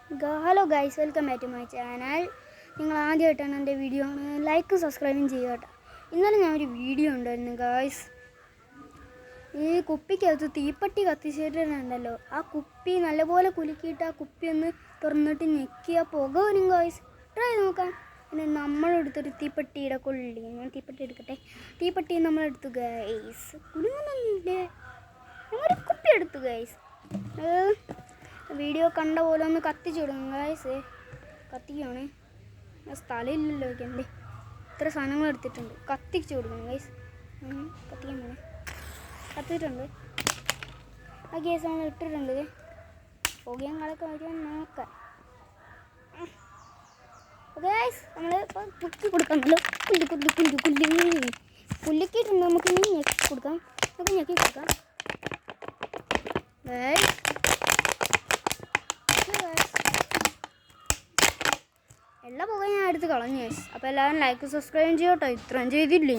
Hello guys, welcome back to my channel. നിങ്ങൾ ആദ്യമായിട്ടാണ് എൻ്റെ വീഡിയോ ലൈക്കും സബ്സ്ക്രൈബും ചെയ്യുക കേട്ടോ. ഇന്നലെ ഞാൻ ഒരു വീഡിയോ ഉണ്ടായിരുന്നു ഗൈസ്. ഈ കുപ്പിക്കകത്ത് തീപ്പെട്ടി കത്തിച്ചിട്ടുണ്ടല്ലോ, ആ കുപ്പി നല്ലപോലെ കുലുക്കിയിട്ട് ആ കുപ്പി ഒന്ന് തുറന്നിട്ട് ഞെക്കിയ പുക വരും ഗൈസ്. ട്രൈ നോക്കാം. പിന്നെ നമ്മളെടുത്തൊരു തീപ്പെട്ടിയുടെ കൊള്ളി, ഞാൻ തീപ്പെട്ടി എടുക്കട്ടെ. തീപ്പെട്ടി നമ്മളെടുത്തു ഗൈസ്. കുലുങ്ങുന്നില്ലേ? ഞങ്ങളൊരു കുപ്പി എടുത്തു ഗൈസ്. വീഡിയോ കണ്ട പോലെ ഒന്ന് കത്തിച്ചു കൊടുക്കും ഗൈസ്. കത്തിക്കുകയാണ്, സ്ഥലമില്ലല്ലോ വയ്ക്കണ്ടേ. ഇത്ര സാധനങ്ങൾ എടുത്തിട്ടുണ്ട്, കത്തിച്ചു കൊടുക്കണം ഗൈസ്. കത്തിക്കാൻ പോണേ. കത്തിയിട്ടുണ്ട്. ആ ഗ്യാസ് നമ്മൾ ഇട്ടിട്ടുണ്ട്. പുകയും കളൊക്കെ വയ്ക്കാൻ നോക്കാം ഗൈസ്. നമ്മൾ ഇപ്പോൾ കുത്തി കൊടുക്കാമല്ലോ. കുലുക്കിയിട്ടുണ്ട്. നമുക്ക് ഇനി ഞെക്കി കൊടുക്കാം. നമുക്ക് ഞെക്കി കൊടുക്കാം ഗൈസ്. എല്ലാ പുകയും ഞാൻ എടുത്ത് കളഞ്ഞു ഗൈസ്. അപ്പോൾ എല്ലാവരും ലൈക്ക് സബ്സ്ക്രൈബ് ചെയ്യോട്ടോ. ഇത്രയും ചെയ്തില്ലേ?